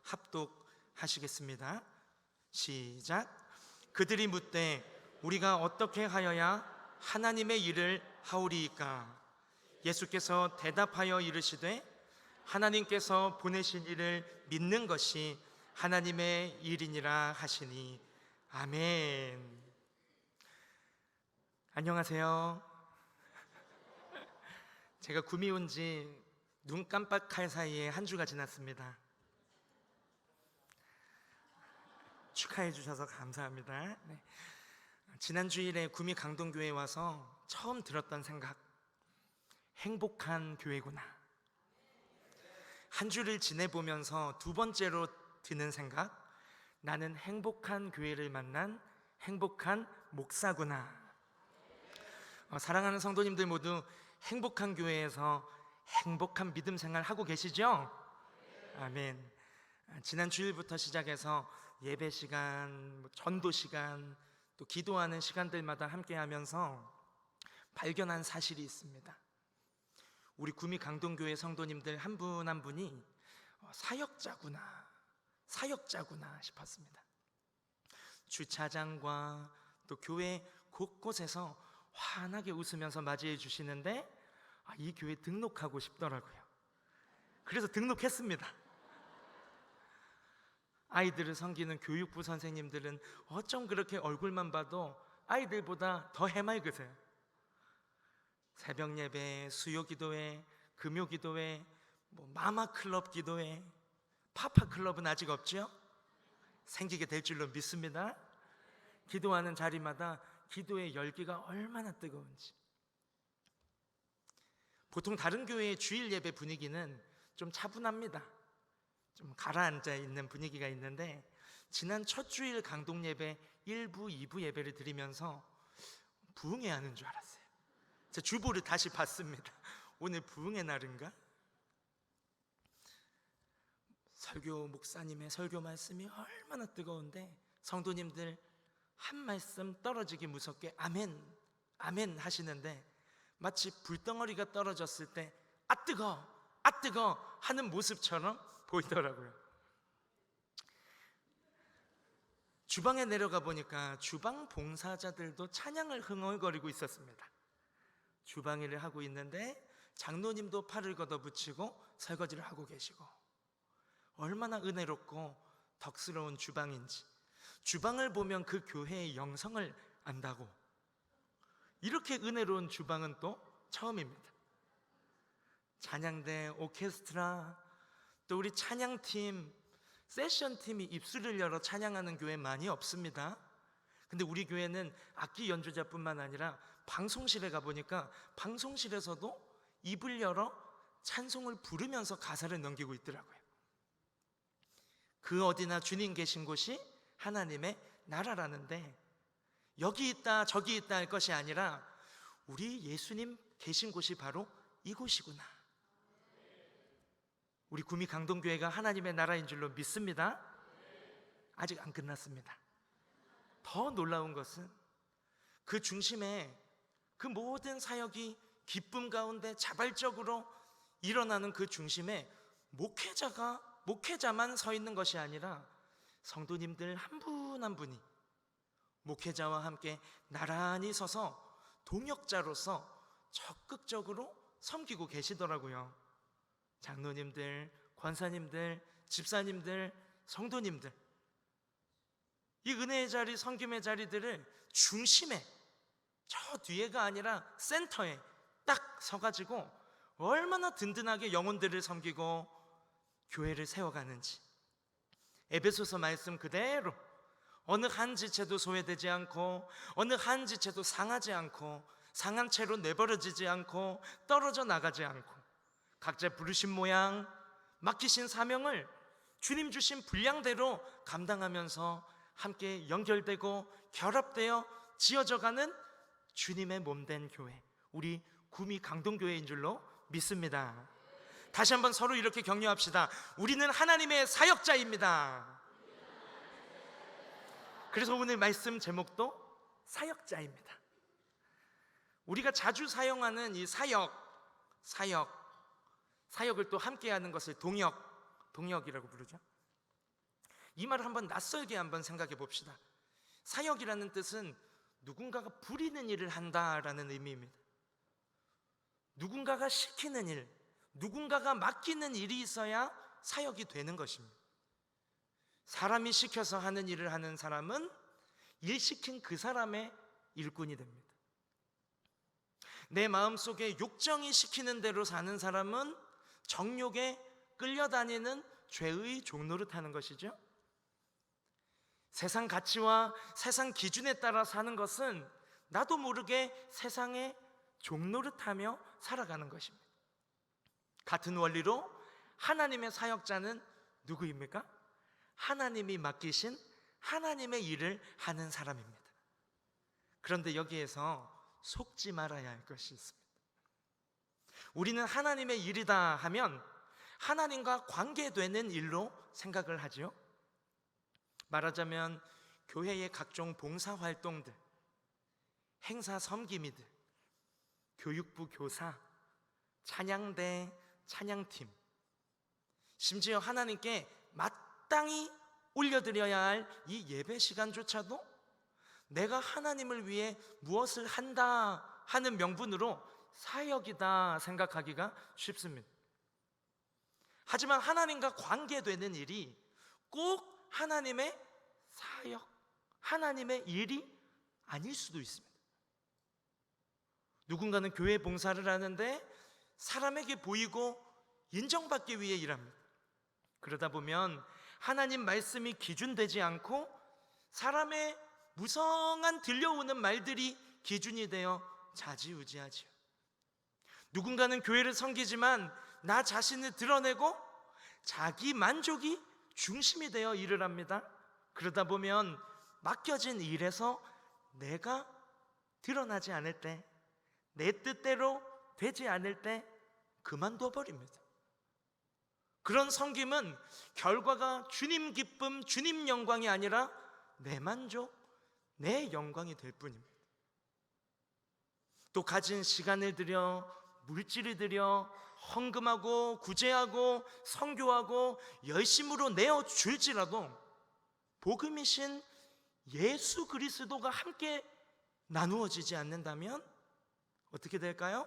합독하시겠습니다. 시작. 그들이 묻되 우리가 어떻게 하여야 하나님의 일을 하오리이까? 예수께서 대답하여 이르시되 하나님께서 보내신 이를 믿는 것이 하나님의 일이니라 하시니. 아멘. 안녕하세요. 제가 구미 온 지 눈 깜빡할 사이에 한 주가 지났습니다. 축하해 주셔서 감사합니다. 네. 지난 주일에 구미 강동교회에 와서 처음 들었던 생각, 행복한 교회구나. 한 주를 지내보면서 두 번째로 드는 생각, 나는 행복한 교회를 만난 행복한 목사구나. 사랑하는 성도님들 모두 행복한 교회에서 행복한 믿음 생활 하고 계시죠? 아멘. 지난 주일부터 시작해서 예배 시간, 전도 시간, 또 기도하는 시간들마다 함께 하면서 발견한 사실이 있습니다. 우리 구미 강동교회 성도님들 한 분 한 분이 사역자구나 싶었습니다. 주차장과 또 교회 곳곳에서 환하게 웃으면서 맞이해 주시는데 이 교회 등록하고 싶더라고요. 그래서 등록했습니다. 아이들을 섬기는 교육부 선생님들은 어쩜 그렇게 얼굴만 봐도 아이들보다 더 해맑으세요. 새벽 예배, 수요 기도회, 금요 기도회, 마마 클럽 기도회, 파파 클럽은 아직 없죠? 생기게 될 줄로 믿습니다. 기도하는 자리마다 기도의 열기가 얼마나 뜨거운지. 보통 다른 교회의 주일 예배 분위기는 좀 차분합니다. 좀 가라앉아 있는 분위기가 있는데 지난 첫 주일 강동 예배 1부, 2부 예배를 드리면서 부흥회 하는 줄 알았어요. 제 주보를 다시 봤습니다. 오늘 부흥의 날인가? 설교 목사님의 설교 말씀이 얼마나 뜨거운데 성도님들 한 말씀 떨어지기 무섭게 아멘, 아멘 하시는데 마치 불덩어리가 떨어졌을 때 아 뜨거, 아 뜨거 하는 모습처럼 보이더라고요. 주방에 내려가 보니까 주방 봉사자들도 찬양을 흥얼거리고 있었습니다. 주방 일을 하고 있는데 장로님도 팔을 걷어붙이고 설거지를 하고 계시고, 얼마나 은혜롭고 덕스러운 주방인지, 주방을 보면 그 교회의 영성을 안다고. 이렇게 은혜로운 주방은 또 처음입니다. 찬양대, 오케스트라, 또 우리 찬양팀, 세션팀이 입술을 열어 찬양하는 교회 많이 없습니다. 근데 우리 교회는 악기 연주자뿐만 아니라 방송실에 가보니까 방송실에서도 입을 열어 찬송을 부르면서 가사를 넘기고 있더라고요. 그 어디나 주님 계신 곳이 하나님의 나라라는데 여기 있다 저기 있다 할 것이 아니라 우리 예수님 계신 곳이 바로 이곳이구나. 우리 구미 강동교회가 하나님의 나라인 줄로 믿습니다. 아직 안 끝났습니다. 더 놀라운 것은 그 중심에 그 모든 사역이 기쁨 가운데 자발적으로 일어나는 그 중심에 목회자만 서 있는 것이 아니라 성도님들 한 분 한 분이 목회자와 함께 나란히 서서 동역자로서 적극적으로 섬기고 계시더라고요. 장로님들, 권사님들, 집사님들, 성도님들, 이 은혜의 자리, 섬김의 자리들을 중심에, 저 뒤에가 아니라 센터에 딱 서가지고 얼마나 든든하게 영혼들을 섬기고 교회를 세워가는지. 에베소서 말씀 그대로 어느 한 지체도 소외되지 않고 어느 한 지체도 상하지 않고 상한 채로 내버려지지 않고 떨어져 나가지 않고 각자 부르신 모양, 맡기신 사명을 주님 주신 분량대로 감당하면서 함께 연결되고 결합되어 지어져가는 주님의 몸된 교회, 우리 구미 강동교회인 줄로 믿습니다. 다시 한번 서로 이렇게 격려합시다. 우리는 하나님의 사역자입니다. 그래서 오늘 말씀 제목도 사역자입니다. 우리가 자주 사용하는 이 사역을 또 함께하는 것을 동역이라고 부르죠. 이 말을 한번 낯설게 한번 생각해 봅시다. 사역이라는 뜻은 누군가가 부리는 일을 한다라는 의미입니다. 누군가가 시키는 일, 누군가가 맡기는 일이 있어야 사역이 되는 것입니다. 사람이 시켜서 하는 일을 하는 사람은 일 시킨 그 사람의 일꾼이 됩니다. 내 마음속에 욕정이 시키는 대로 사는 사람은 정욕에 끌려다니는 죄의 종노릇하는 것이죠. 세상 가치와 세상 기준에 따라 사는 것은 나도 모르게 세상의 종노릇하며 살아가는 것입니다. 같은 원리로 하나님의 사역자는 누구입니까? 하나님이 맡기신 하나님의 일을 하는 사람입니다. 그런데 여기에서 속지 말아야 할 것이 있습니다. 우리는 하나님의 일이다 하면 하나님과 관계되는 일로 생각을 하지요. 말하자면 교회의 각종 봉사활동들, 행사 섬김이들, 교육부 교사, 찬양대, 찬양팀, 심지어 하나님께 마땅히 올려드려야 할 이 예배 시간조차도 내가 하나님을 위해 무엇을 한다 하는 명분으로 사역이다 생각하기가 쉽습니다. 하지만 하나님과 관계되는 일이 꼭 하나님의 사역, 하나님의 일이 아닐 수도 있습니다. 누군가는 교회 봉사를 하는데 사람에게 보이고 인정받기 위해 일합니다. 그러다 보면 하나님 말씀이 기준되지 않고 사람의 무성한 들려오는 말들이 기준이 되어 좌지우지하지요. 누군가는 교회를 섬기지만 나 자신을 드러내고 자기 만족이 중심이 되어 일을 합니다. 그러다 보면 맡겨진 일에서 내가 드러나지 않을 때, 내 뜻대로 되지 않을 때 그만둬 버립니다. 그런 섬김은 결과가 주님 기쁨, 주님 영광이 아니라 내 만족, 내 영광이 될 뿐입니다. 또 가진 시간을 들여, 물질을 들여 헌금하고 구제하고 선교하고 열심으로 내어줄지라도 복음이신 예수 그리스도가 함께 나누어지지 않는다면 어떻게 될까요?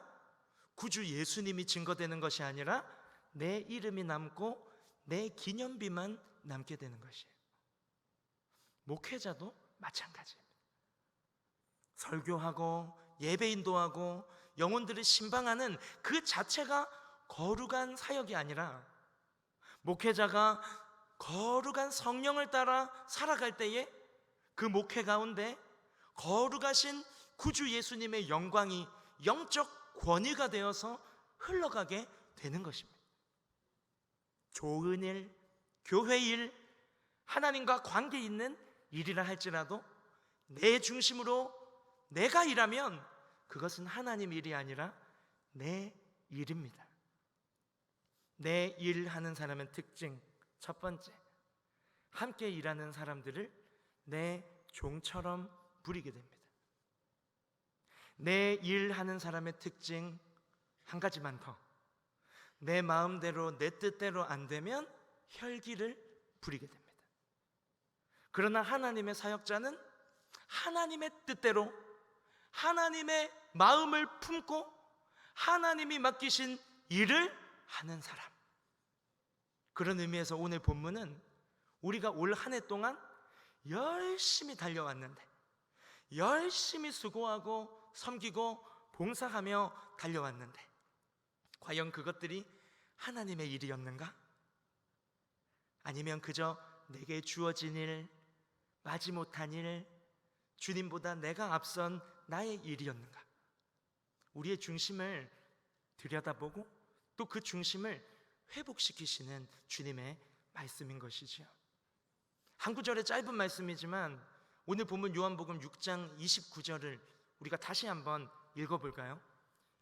구주 예수님이 증거되는 것이 아니라 내 이름이 남고 내 기념비만 남게 되는 것이에요. 목회자도 마찬가지입니다. 설교하고 예배 인도하고 영혼들을 신방하는 그 자체가 거룩한 사역이 아니라 목회자가 거룩한 성령을 따라 살아갈 때에 그 목회 가운데 거룩하신 구주 예수님의 영광이 영적 권위가 되어서 흘러가게 되는 것입니다. 좋은 일, 교회 일, 하나님과 관계 있는 일이라 할지라도 내 중심으로 내가 일하면 그것은 하나님 일이 아니라 내 일입니다. 내 일하는 사람의 특징 첫 번째, 함께 일하는 사람들을 내 종처럼 부리게 됩니다. 내 일하는 사람의 특징 한 가지만 더, 내 마음대로 내 뜻대로 안 되면 혈기를 부리게 됩니다. 그러나 하나님의 사역자는 하나님의 뜻대로 하나님의 마음을 품고 하나님이 맡기신 일을 하는 사람. 그런 의미에서 오늘 본문은 우리가 올 한 해 동안 열심히 달려왔는데, 열심히 수고하고 섬기고 봉사하며 달려왔는데 과연 그것들이 하나님의 일이었는가? 아니면 그저 내게 주어진 일, 마지못한 일, 주님보다 내가 앞선 나의 일이었는가? 우리의 중심을 들여다보고 또 그 중심을 회복시키시는 주님의 말씀인 것이지요. 한 구절의 짧은 말씀이지만 오늘 본문 요한복음 6장 29절을 우리가 다시 한번 읽어볼까요?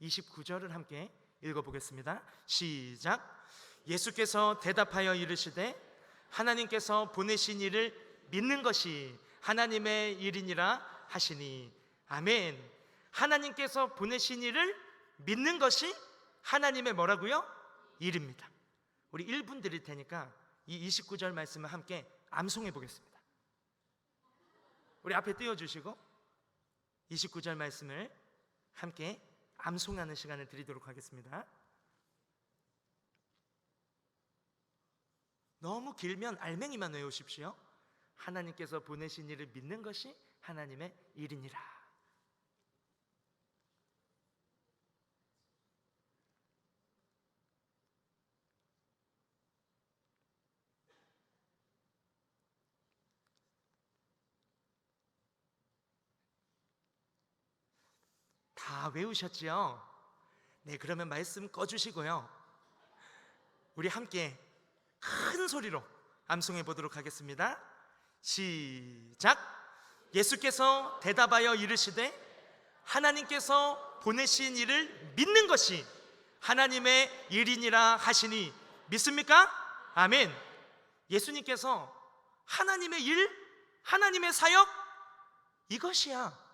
29절을 함께 읽어보겠습니다. 시작. 예수께서 대답하여 이르시되 하나님께서 보내신 이를 믿는 것이 하나님의 일이니라 하시니. 아멘. 하나님께서 보내신 이를 믿는 것이 하나님의 뭐라고요? 일입니다. 우리 1분 드릴 테니까 이 29절 말씀을 함께 암송해 보겠습니다. 우리 앞에 띄워주시고 29절 말씀을 함께 암송하는 시간을 드리도록 하겠습니다. 너무 길면 알맹이만 외우십시오. 하나님께서 보내신 일을 믿는 것이 하나님의 일이니라. 다 외우셨지요? 네, 그러면 말씀 꺼주시고요, 우리 함께 큰 소리로 암송해 보도록 하겠습니다. 시작. 예수께서 대답하여 이르시되 하나님께서 보내신 일을 믿는 것이 하나님의 일이니라 하시니 믿습니까? 아멘. 예수님께서 하나님의 일, 하나님의 사역, 이것이야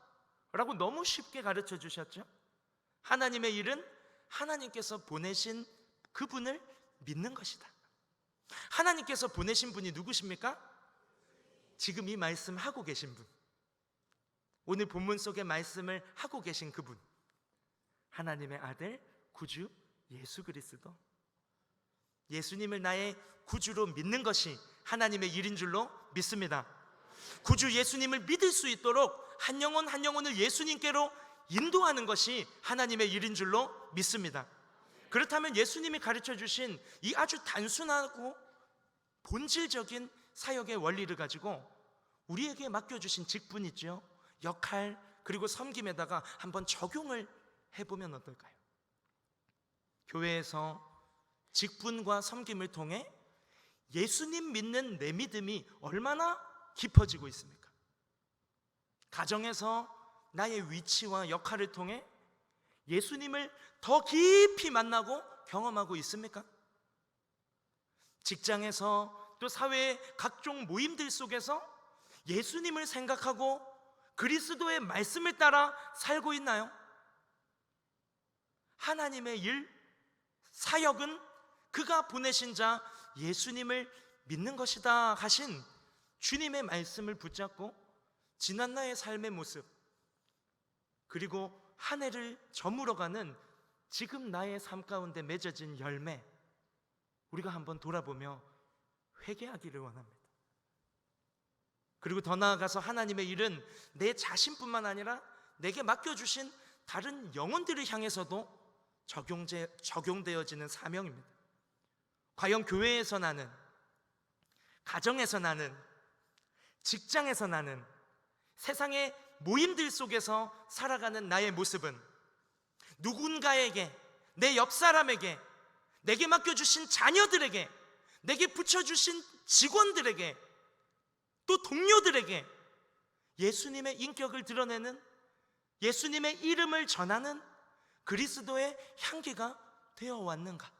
라고 너무 쉽게 가르쳐 주셨죠. 하나님의 일은 하나님께서 보내신 그분을 믿는 것이다. 하나님께서 보내신 분이 누구십니까? 지금 이 말씀 하고 계신 분, 오늘 본문 속의 말씀을 하고 계신 그분, 하나님의 아들 구주 예수 그리스도. 예수님을 나의 구주로 믿는 것이 하나님의 일인 줄로 믿습니다. 구주 예수님을 믿을 수 있도록 한 영혼 한 영혼을 예수님께로 인도하는 것이 하나님의 일인 줄로 믿습니다. 그렇다면 예수님이 가르쳐 주신 이 아주 단순하고 본질적인 사역의 원리를 가지고 우리에게 맡겨주신 직분 있죠, 역할, 그리고 섬김에다가 한번 적용을 해보면 어떨까요? 교회에서 직분과 섬김을 통해 예수님 믿는 내 믿음이 얼마나 깊어지고 있습니까? 가정에서 나의 위치와 역할을 통해 예수님을 더 깊이 만나고 경험하고 있습니까? 직장에서 또 사회의 각종 모임들 속에서 예수님을 생각하고 그리스도의 말씀을 따라 살고 있나요? 하나님의 일, 사역은 그가 보내신 자 예수님을 믿는 것이다 하신 주님의 말씀을 붙잡고 지난 나의 삶의 모습, 그리고 한 해를 저물어가는 지금 나의 삶 가운데 맺어진 열매, 우리가 한번 돌아보며 회개하기를 원합니다. 그리고 더 나아가서 하나님의 일은 내 자신뿐만 아니라 내게 맡겨주신 다른 영혼들을 향해서도 적용되어지는 사명입니다. 과연 교회에서 나는, 가정에서 나는, 직장에서 나는, 세상의 모임들 속에서 살아가는 나의 모습은 누군가에게, 내 옆 사람에게, 내게 맡겨주신 자녀들에게, 내게 붙여주신 직원들에게, 또 동료들에게 예수님의 인격을 드러내는, 예수님의 이름을 전하는 그리스도의 향기가 되어 왔는가?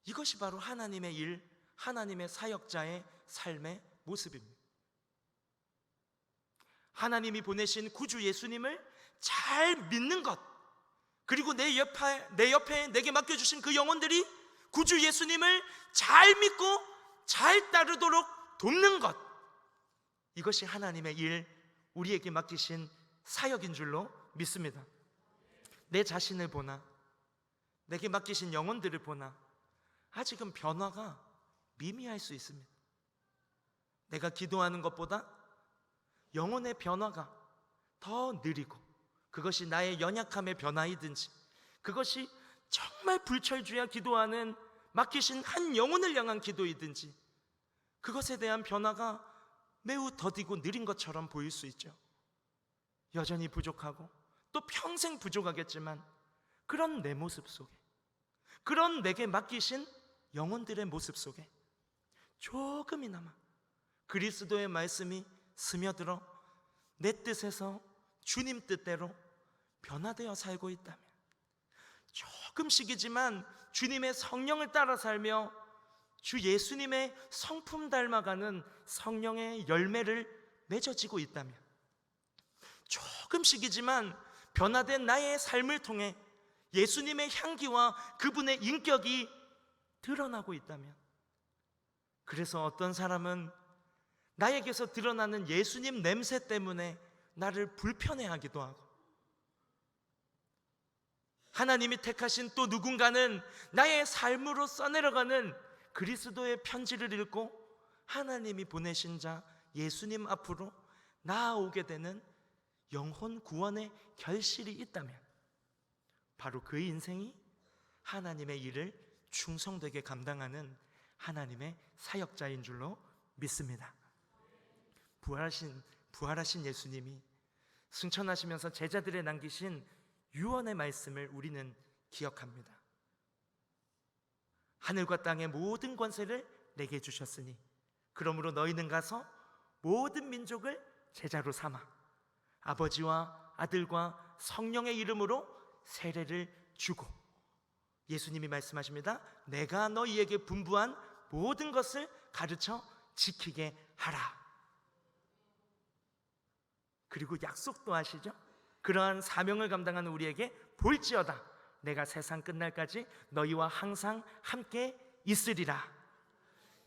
이것이 바로 하나님의 일, 하나님의 사역자의 삶의 모습입니다. 하나님이 보내신 구주 예수님을 잘 믿는 것, 그리고 내 옆에 내게 맡겨주신 그 영혼들이 구주 예수님을 잘 믿고 잘 따르도록 돕는 것, 이것이 하나님의 일, 우리에게 맡기신 사역인 줄로 믿습니다. 내 자신을 보나, 내게 맡기신 영혼들을 보나 아직은 변화가 미미할 수 있습니다. 내가 기도하는 것보다 영혼의 변화가 더 느리고, 그것이 나의 연약함의 변화이든지, 그것이 정말 불철주야 기도하는 맡기신 한 영혼을 향한 기도이든지, 그것에 대한 변화가 매우 더디고 느린 것처럼 보일 수 있죠. 여전히 부족하고 또 평생 부족하겠지만, 그런 내 모습 속에, 그런 내게 맡기신 영혼들의 모습 속에 조금이나마 그리스도의 말씀이 스며들어 내 뜻에서 주님 뜻대로 변화되어 살고 있다면, 조금씩이지만 주님의 성령을 따라 살며 주 예수님의 성품 닮아가는 성령의 열매를 맺어지고 있다면, 조금씩이지만 변화된 나의 삶을 통해 예수님의 향기와 그분의 인격이 드러나고 있다면, 그래서 어떤 사람은 나에게서 드러나는 예수님 냄새 때문에 나를 불편해하기도 하고, 하나님이 택하신 또 누군가는 나의 삶으로 써내려가는 그리스도의 편지를 읽고 하나님이 보내신 자 예수님 앞으로 나아오게 되는 영혼 구원의 결실이 있다면, 바로 그 인생이 하나님의 일을 충성되게 감당하는 하나님의 사역자인 줄로 믿습니다. 부활하신 예수님이 승천하시면서 제자들에 남기신 유언의 말씀을 우리는 기억합니다. 하늘과 땅의 모든 권세를 내게 주셨으니 그러므로 너희는 가서 모든 민족을 제자로 삼아 아버지와 아들과 성령의 이름으로 세례를 주고, 예수님이 말씀하십니다. 내가 너희에게 분부한 모든 것을 가르쳐 지키게 하라. 그리고 약속도 하시죠. 그러한 사명을 감당하는 우리에게 볼지어다 내가 세상 끝날까지 너희와 항상 함께 있으리라.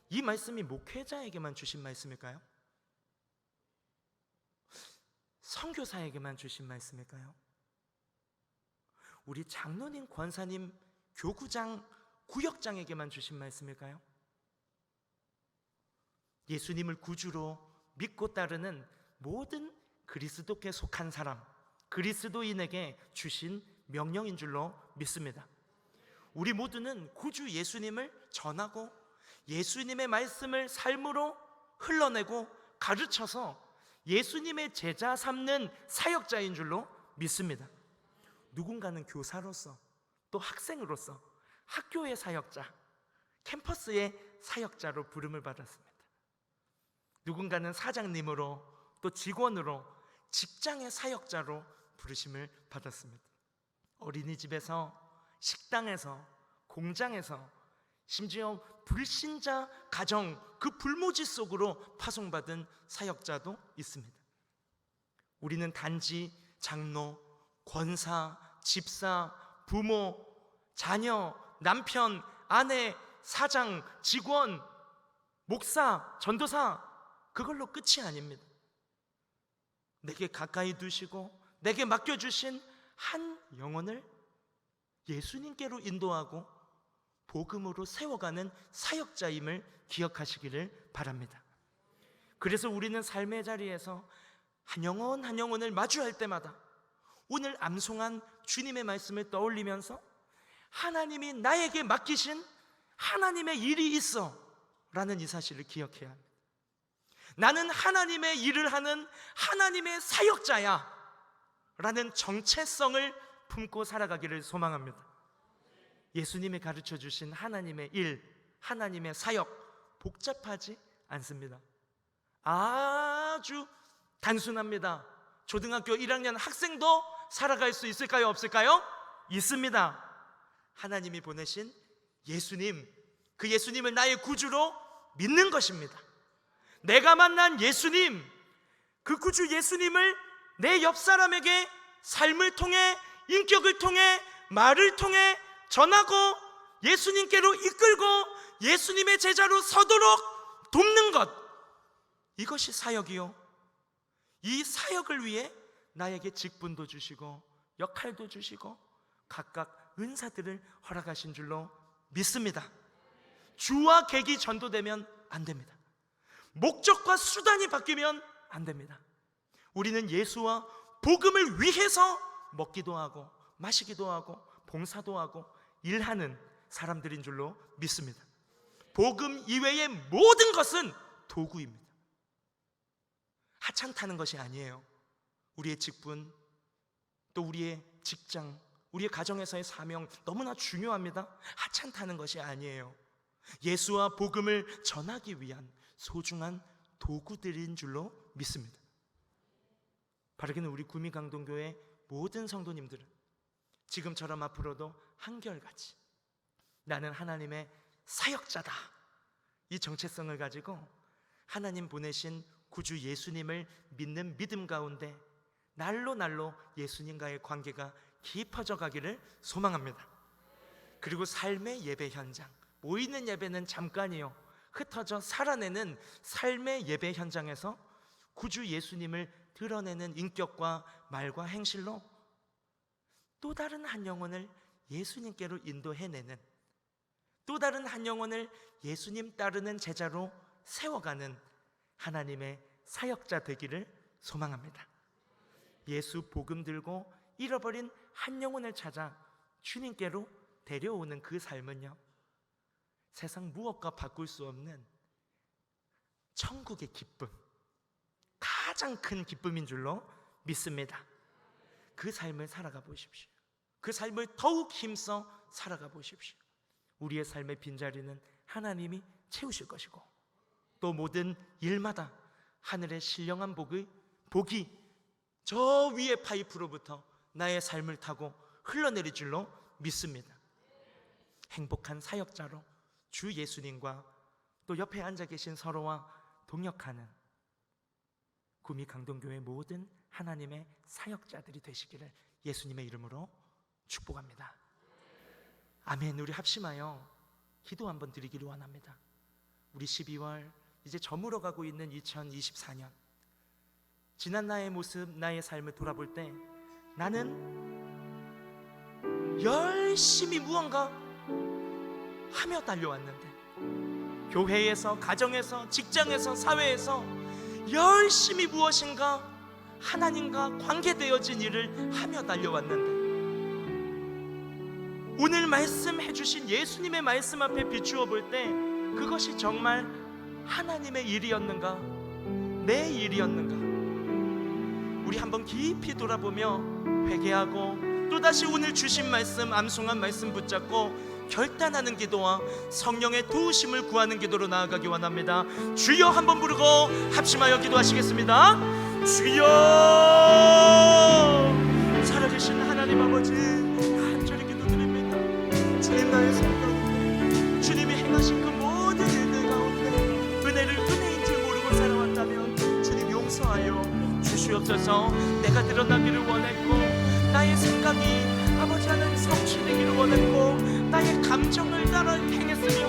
이 말씀이 목회자에게만 주신 말씀일까요? 선교사에게만 주신 말씀일까요? 우리 장로님, 권사님, 교구장, 구역장에게만 주신 말씀일까요? 예수님을 구주로 믿고 따르는 모든 그리스도께 속한 사람, 그리스도인에게 주신 명령인 줄로 믿습니다. 우리 모두는 구주 예수님을 전하고 예수님의 말씀을 삶으로 흘러내고 가르쳐서 예수님의 제자 삼는 사역자인 줄로 믿습니다. 누군가는 교사로서, 또 학생으로서 학교의 사역자, 캠퍼스의 사역자로 부름을 받았습니다. 누군가는 사장님으로, 또 직원으로 직장의 사역자로 부르심을 받았습니다. 어린이집에서, 식당에서, 공장에서, 심지어 불신자 가정 그 불모지 속으로 파송받은 사역자도 있습니다. 우리는 단지 장로, 권사, 집사, 부모, 자녀, 남편, 아내, 사장, 직원, 목사, 전도사, 그걸로 끝이 아닙니다. 내게 가까이 두시고 내게 맡겨주신 한 영혼을 예수님께로 인도하고 복음으로 세워가는 사역자임을 기억하시기를 바랍니다. 그래서 우리는 삶의 자리에서 한 영혼 한 영혼을 마주할 때마다 오늘 암송한 주님의 말씀을 떠올리면서 하나님이 나에게 맡기신 하나님의 일이 있어 라는 이 사실을 기억해야 합니다. 나는 하나님의 일을 하는 하나님의 사역자야 라는 정체성을 품고 살아가기를 소망합니다. 예수님이 가르쳐 주신 하나님의 일, 하나님의 사역, 복잡하지 않습니다. 아주 단순합니다. 초등학교 1학년 학생도 살아갈 수 있을까요? 없을까요? 있습니다. 하나님이 보내신 예수님, 그 예수님을 나의 구주로 믿는 것입니다. 내가 만난 예수님, 그 구주 예수님을 내 옆 사람에게 삶을 통해, 인격을 통해, 말을 통해 전하고 예수님께로 이끌고 예수님의 제자로 서도록 돕는 것, 이것이 사역이요. 이 사역을 위해 나에게 직분도 주시고 역할도 주시고 각각 은사들을 허락하신 줄로 믿습니다. 주와 객이 전도되면 안 됩니다. 목적과 수단이 바뀌면 안 됩니다. 우리는 예수와 복음을 위해서 먹기도 하고 마시기도 하고 봉사도 하고 일하는 사람들인 줄로 믿습니다. 복음 이외의 모든 것은 도구입니다. 하찮다는 것이 아니에요. 우리의 직분, 또 우리의 직장, 우리의 가정에서의 사명 너무나 중요합니다. 하찮다는 것이 아니에요. 예수와 복음을 전하기 위한 소중한 도구들인 줄로 믿습니다. 바르게는 우리 구미강동교회 모든 성도님들은 지금처럼 앞으로도 한결같이 나는 하나님의 사역자다, 이 정체성을 가지고 하나님 보내신 구주 예수님을 믿는 믿음 가운데 날로 날로 예수님과의 관계가 깊어져 가기를 소망합니다. 그리고 삶의 예배 현장, 모이는 예배는 잠깐이요, 흩어져 살아내는 삶의 예배 현장에서 구주 예수님을 드러내는 인격과 말과 행실로 또 다른 한 영혼을 예수님께로 인도해내는, 또 다른 한 영혼을 예수님 따르는 제자로 세워가는 하나님의 사역자 되기를 소망합니다. 예수 복음 들고 잃어버린 한 영혼을 찾아 주님께로 데려오는 그 삶은요, 세상 무엇과 바꿀 수 없는 천국의 기쁨, 가장 큰 기쁨인 줄로 믿습니다. 그 삶을 살아가 보십시오. 그 삶을 더욱 힘써 살아가 보십시오. 우리의 삶의 빈자리는 하나님이 채우실 것이고, 또 모든 일마다 하늘의 신령한 복이 저 위의 파이프로부터 나의 삶을 타고 흘러내릴 줄로 믿습니다. 행복한 사역자로 주 예수님과 또 옆에 앉아 계신 서로와 동역하는 구미 강동교회 모든 하나님의 사역자들이 되시기를 예수님의 이름으로 축복합니다. 아멘. 우리 합심하여 기도 한번 드리기를 원합니다. 우리 12월 이제 저물어 가고 있는 2024년, 지난 나의 모습, 나의 삶을 돌아볼 때 나는 열심히 무언가 하며 달려왔는데, 교회에서, 가정에서, 직장에서, 사회에서 열심히 무엇인가 하나님과 관계되어진 일을 하며 달려왔는데, 오늘 말씀해 주신 예수님의 말씀 앞에 비추어 볼 때 그것이 정말 하나님의 일이었는가, 내 일이었는가? 우리 한번 깊이 돌아보며 회개하고 또다시 오늘 주신 말씀, 암송한 말씀 붙잡고 결단하는 기도와 성령의 도우심을 구하는 기도로 나아가기 원합니다. 주여 한번 부르고 합심하여 기도하시겠습니다. 주여! 살아계신 하나님 아버지, 간절히 기도드립니다. 주님, 나의 삶 가운데 주님이 행하신 그 모든 일들 가운데 은혜를 은혜인 줄 모르고 살아왔다면 주님 용서하여 주시옵소서. 내가 드러나기를 원했고, 나의 생각이 아버지 하나님 성취되기를 원했고, 나의 감정을 따라 행했으며,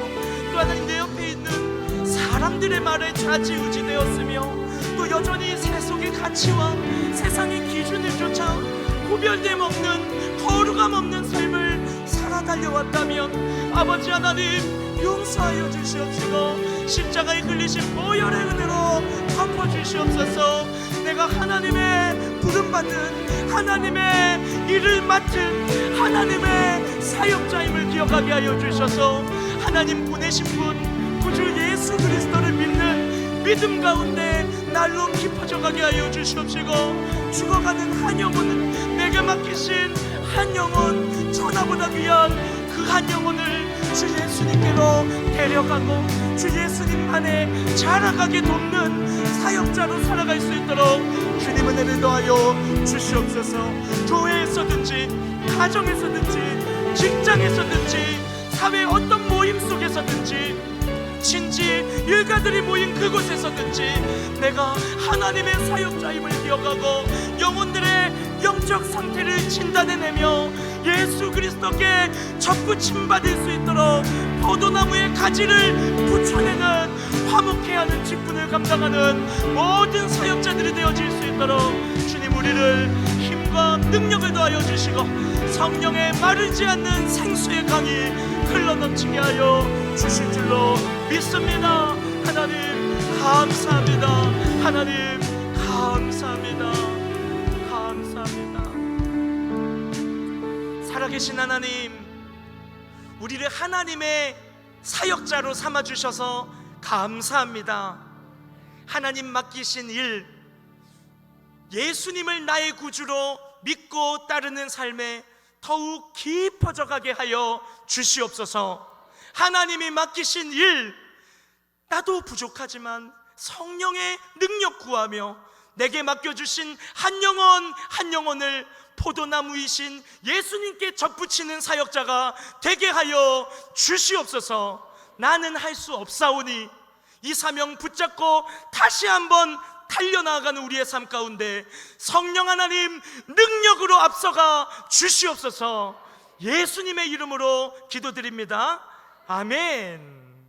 또 하나님 내 옆에 있는 사람들의 말에 좌지우지되었으며, 또 여전히 세속의 가치와 세상의 기준을 쫓아 구별됨 없는, 거룩함 없는 삶을 살아 달려왔다면 아버지 하나님 용서하여 주시옵시고, 십자가에 끌리신 보혈의 은혜로 덮어주시옵소서. 내가 하나님의 부름받은, 하나님의 일을 맡은 하나님의 사역자임을 기억하게 하여 주셔서 하나님 보내신 분 구주 예수 그리스도를 믿는 믿음 가운데 날로 깊어져 가게 하여 주시옵시고, 죽어가는 한 영혼은, 내게 맡기신 한 영혼, 천하보다 귀한 그 한 영혼을 주 예수님께로 데려가고 주 예수님 안에 자라가게 돕는 사역자로 살아갈 수 있도록 주님 은혜를 더하여 주시옵소서. 교회에서든지 가정에서든지 직장에서든지 사회 어떤 모임 속에서든지 친지 일가들이 모인 그곳에서든지 내가 하나님의 사역자임을 기억하고 영혼들의 영적 상태를 진단해내며 예수 그리스도께 접붙임 받을 수 있도록 포도나무의 가지를 붙여내는 화목케 하는 직분을 감당하는 모든 사역자들이 되어질 수 있도록 주님 우리를 힘과 능력을 더하여 주시고 성령의 마르지 않는 생수의 강이 흘러넘치게 하여 주실 줄로 믿습니다. 하나님 감사합니다. 하나님 감사합니다. 감사합니다. 살아계신 하나님, 우리를 하나님의 사역자로 삼아주셔서 감사합니다. 하나님 맡기신 일, 예수님을 나의 구주로 믿고 따르는 삶에 더욱 깊어져 가게 하여 주시옵소서. 하나님이 맡기신 일, 나도 부족하지만 성령의 능력 구하며 내게 맡겨주신 한 영혼 한 영혼을 포도나무이신 예수님께 접붙이는 사역자가 되게 하여 주시옵소서. 나는 할 수 없사오니 이 사명 붙잡고 다시 한번 달려나가는 우리의 삶 가운데 성령 하나님 능력으로 앞서가 주시옵소서. 예수님의 이름으로 기도드립니다. 아멘.